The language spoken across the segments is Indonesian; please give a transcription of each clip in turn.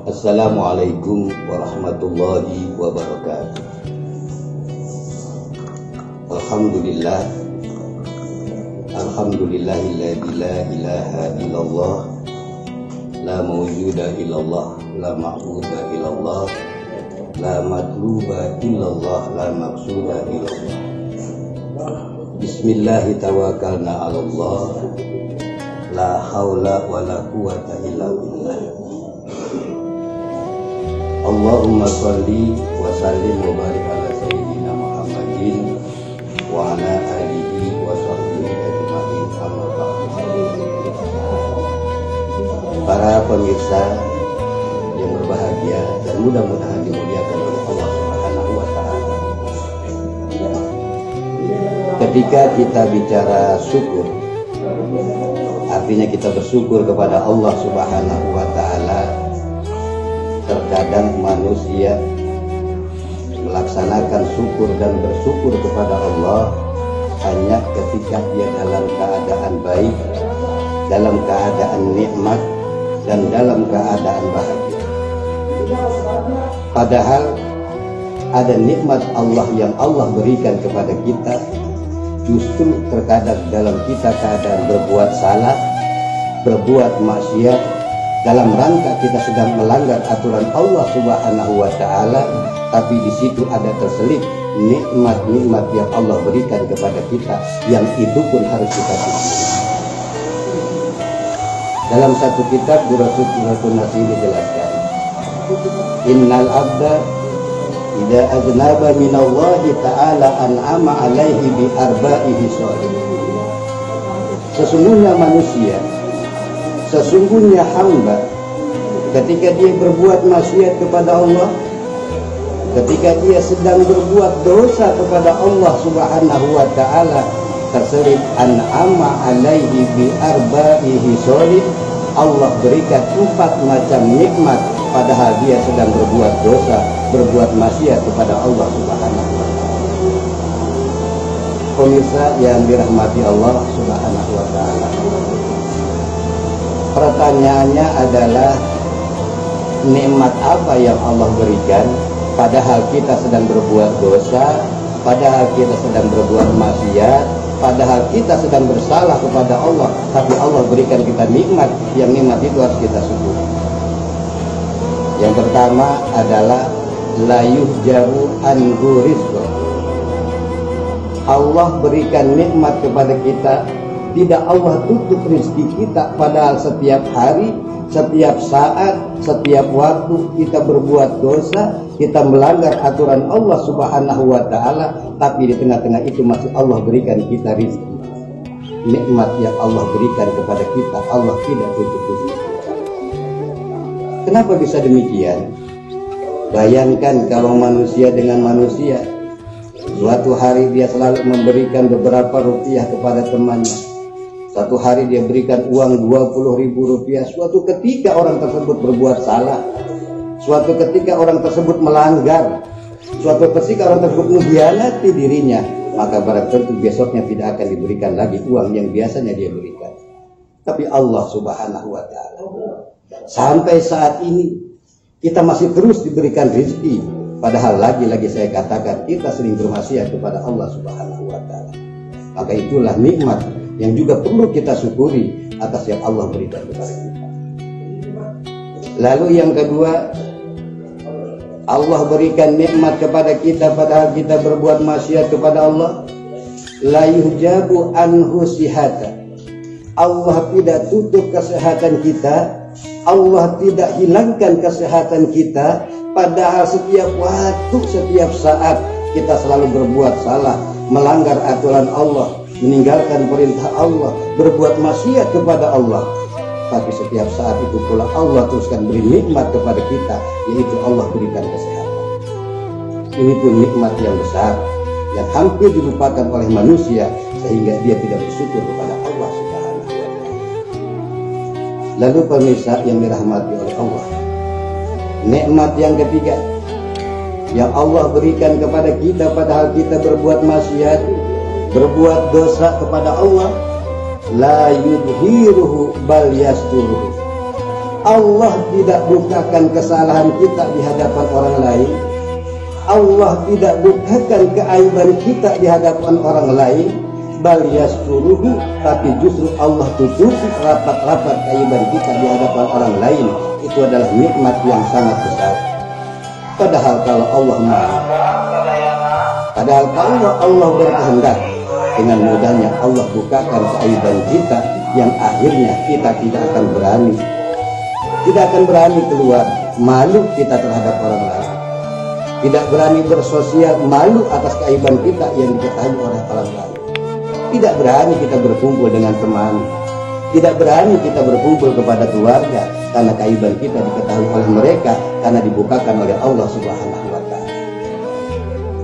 Assalamualaikum warahmatullahi wabarakatuh. Alhamdulillah, alhamdulillahilladzi la ilaha illallah, la mawjuda illallah, la ma'buda illallah, la matluba illallah, la maqsuda illallah. Bismillahi tawakkalna 'alallah, la haula wala quwata illa billah. Allahumma sholli wa sallim wa barik ala sayyidina Muhammadin wa ala alihi wa sahbihi ajma'in, amma ba'du. Para pemirsa yang berbahagia dan mudah-mudahan dimuliakan oleh Allah Subhanahu wa taala. Ketika kita bicara syukur, artinya kita bersyukur kepada Allah Subhanahu wa taala. Terkadang manusia melaksanakan syukur dan bersyukur kepada Allah hanya ketika dia dalam keadaan baik, dalam keadaan nikmat, dan dalam keadaan bahagia. Padahal ada nikmat Allah yang Allah berikan kepada kita, justru terkadang dalam kita keadaan berbuat salah, berbuat maksiat, dalam rangka kita sedang melanggar aturan Allah Subhanahu wa taala, tapi di situ ada terselip nikmat-nikmat yang Allah berikan kepada kita, yang itu pun harus kita syukuri. Dalam satu kitab Duratun Nasir dijelaskan, innal abda idza aznaba minallahi ta'ala an'ama alaihi bi arba'i hisab. Sesungguhnya manusia, sesungguhnya hamba, ketika dia berbuat maksiat kepada Allah, ketika dia sedang berbuat dosa kepada Allah Subhanahu wa taala, terselip an'ama alaihi bi arba'ihi sholih. Allah berikan 4 macam nikmat padahal dia sedang berbuat dosa, berbuat maksiat kepada Allah Subhanahu wa taala. Pemirsa yang dirahmati Allah Subhanahu wa taala, pertanyaannya adalah nikmat apa yang Allah berikan padahal kita sedang berbuat dosa, padahal kita sedang berbuat maksiat, padahal kita sedang bersalah kepada Allah, tapi Allah berikan kita nikmat, yang nikmat itu harus kita syukuri. Yang pertama adalah la yuhjaru anhu rizqu. Allah berikan nikmat kepada kita, tidak Allah tutup rezeki kita, padahal setiap hari, setiap saat, setiap waktu kita berbuat dosa, kita melanggar aturan Allah Subhanahu wa taala, tapi di tengah-tengah itu masih Allah berikan kita rezeki. Nikmat yang Allah berikan kepada kita, Allah tidak tutup rezeki. Kenapa bisa demikian? Bayangkan kalau manusia dengan manusia, suatu hari dia selalu memberikan beberapa rupiah kepada temannya. Satu hari dia berikan uang 20.000 rupiah. Suatu ketika orang tersebut berbuat salah, suatu ketika orang tersebut melanggar, suatu ketika orang tersebut mengkhianati dirinya, maka barang tentu besoknya tidak akan diberikan lagi uang yang biasanya dia berikan. Tapi Allah Subhanahu wa taala, sampai saat ini kita masih terus diberikan rezeki, padahal lagi-lagi saya katakan kita sering bermaksiat kepada Allah Subhanahu wa taala. Maka itulah nikmat yang juga perlu kita syukuri atas yang Allah berikan kepada kita. Lalu yang kedua, Allah berikan nikmat kepada kita padahal kita berbuat maksiat kepada Allah. La yuhjabu anhu sihata. Allah tidak tutup kesehatan kita, Allah tidak hilangkan kesehatan kita, padahal setiap waktu, setiap saat kita selalu berbuat salah, melanggar aturan Allah, meninggalkan perintah Allah, berbuat maksiat kepada Allah. Tapi setiap saat itu pula Allah teruskan beri nikmat kepada kita, yaitu Allah berikan kesehatan. Ini pun nikmat yang besar yang hampir dilupakan oleh manusia sehingga dia tidak bersyukur kepada Allah Subhanahu wa Ta'ala. Lalu pemirsa yang dirahmati oleh Allah, nikmat yang ketiga yang Allah berikan kepada kita padahal kita berbuat maksiat, berbuat dosa kepada Allah, la yudhiruhu bal yasturuhu. Allah tidak bukakan kesalahan kita di hadapan orang lain. Allah tidak bukakan keaiban kita di hadapan orang lain, bal yasturuhu, tapi justru Allah tutupi rapat-rapat keaiban kita di hadapan orang lain. Itu adalah nikmat yang sangat besar. Padahal kalau Allah mau, padahal kalau Allah berkehendak, dengan mudahnya Allah bukakan keaiban kita yang akhirnya kita tidak akan berani keluar, malu kita terhadap orang lain, tidak berani bersosial, malu atas keaiban kita yang diketahui oleh orang lain, tidak berani kita berkumpul dengan teman, tidak berani kita berkumpul kepada keluarga karena keaiban kita diketahui oleh mereka karena dibukakan oleh Allah Subhanahu wa Ta'ala.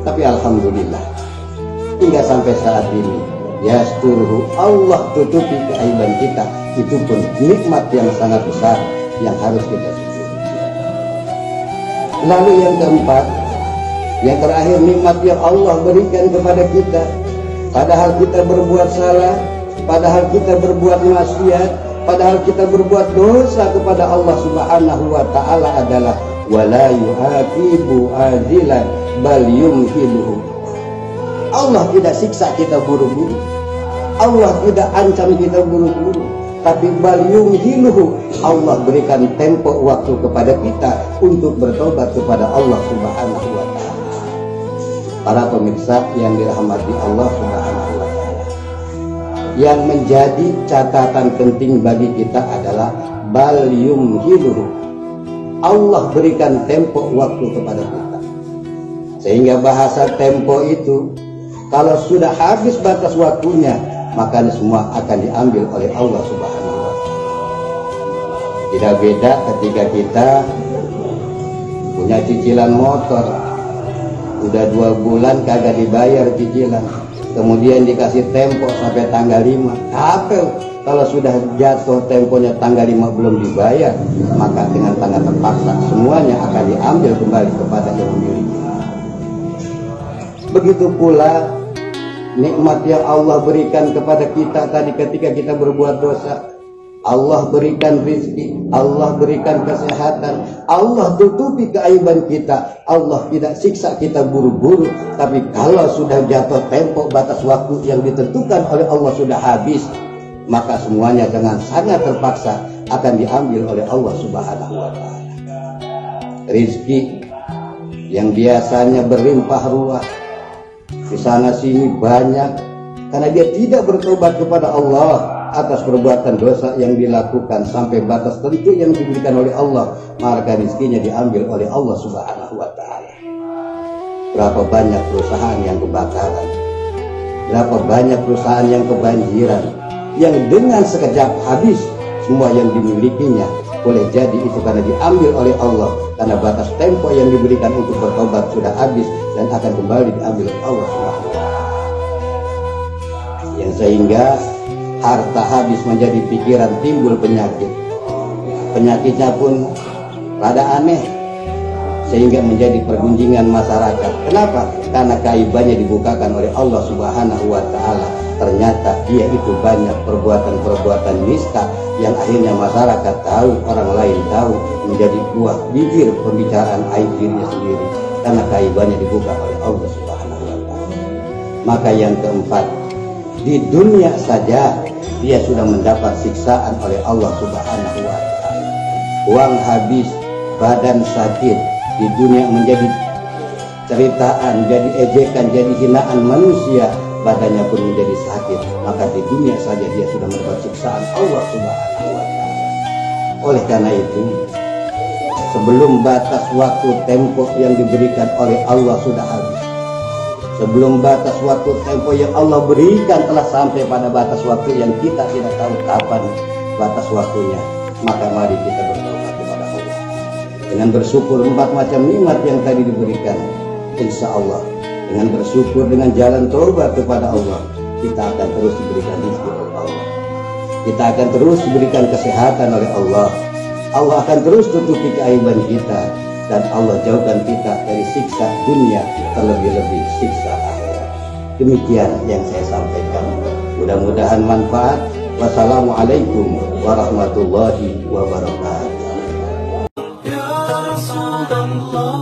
Tapi alhamdulillah, hingga sampai saat ini yasturuhu, Allah tutupi keaiban kita. Itu pun nikmat yang sangat besar yang harus kita syukuri. Lalu yang keempat, yang terakhir, nikmat yang Allah berikan kepada kita padahal kita berbuat salah, padahal kita berbuat maksiat, padahal kita berbuat dosa kepada Allah Subhanahu wa Ta'ala adalah wala yuhaqibu azilan bal yumhiluhu. Allah tidak siksa kita buru-buru, Allah tidak ancam kita buru-buru, tapi bal yumhiluhu, Allah berikan tempo waktu kepada kita untuk bertobat kepada Allah Subhanahu wa Ta'ala. Para pemirsa yang dirahmati Allah Subhanahu wa Ta'ala, yang menjadi catatan penting bagi kita adalah bal yumhiluhu, Allah berikan tempo waktu kepada kita, sehingga bahasa tempo itu kalau sudah habis batas waktunya, maka semua akan diambil oleh Allah Subhanahu wa Ta'ala. Tidak beda ketika kita punya cicilan motor, udah 2 bulan kagak dibayar cicilan, kemudian dikasih tempo sampai tanggal 5. Apa kalau sudah jatuh temponya tanggal 5 belum dibayar, maka dengan tanda terpaksa semuanya akan diambil kembali kepada yang memiliki. Begitu pula nikmat yang Allah berikan kepada kita tadi ketika kita berbuat dosa. Allah berikan rezeki, Allah berikan kesehatan, Allah tutupi keaiban kita, Allah tidak siksa kita buru-buru. Tapi kalau sudah jatuh tempo batas waktu yang ditentukan oleh Allah sudah habis, maka semuanya dengan sangat terpaksa akan diambil oleh Allah Subhanahu wa Ta'ala. Rezeki yang biasanya berlimpah ruah, di sana sini banyak, karena dia tidak bertobat kepada Allah atas perbuatan dosa yang dilakukan sampai batas tentu yang diberikan oleh Allah, maka rezekinya diambil oleh Allah Subhanahu wa Ta'ala. Berapa banyak perusahaan yang kebakaran, berapa banyak perusahaan yang kebanjiran, yang dengan sekejap habis semua yang dimilikinya. Boleh jadi itu karena diambil oleh Allah, karena batas tempo yang diberikan untuk bertobat sudah habis dan akan kembali diambil oleh Allah Subhanahu wa Ta'ala. Yang sehingga harta habis menjadi pikiran, timbul penyakit. Penyakitnya pun rada aneh, sehingga menjadi pergunjingan masyarakat. Kenapa? Karena keaibannya dibukakan oleh Allah Subhanahu wa Ta'ala. Ternyata dia itu banyak perbuatan-perbuatan nista yang akhirnya masyarakat tahu, orang lain tahu, menjadi buah bibir pembicaraan aib dirinya sendiri, karena keaibannya dibuka oleh Allah Subhanahu wa Ta'ala. Maka yang keempat, di dunia saja dia sudah mendapat siksaan oleh Allah Subhanahu wa Ta'ala. Uang habis, badan sakit, di dunia menjadi ceritaan, jadi ejekan, jadi hinaan manusia, badannya pun menjadi sakit. Maka di dunia saja dia sudah mendapat siksaan Allah Subhanahu wa Ta'ala. Oleh karena itu, sebelum batas waktu tempo yang diberikan oleh Allah sudah habis, sebelum batas waktu tempo yang Allah berikan telah sampai pada batas waktu yang kita tidak tahu kapan batas waktunya, maka mari kita bertobat kepada Allah dengan bersyukur 4 macam nikmat yang tadi diberikan. Insya Allah dengan bersyukur, dengan jalan taubat kepada Allah, kita akan terus diberikan rezeki oleh Allah. Kita akan terus diberikan kesehatan oleh Allah. Allah akan terus tutupi keaiban kita, dan Allah jauhkan kita dari siksa dunia, terlebih-lebih siksa akhirat. Demikian yang saya sampaikan. Mudah-mudahan manfaat. Wassalamualaikum warahmatullahi wabarakatuh. Ya Rasulullah.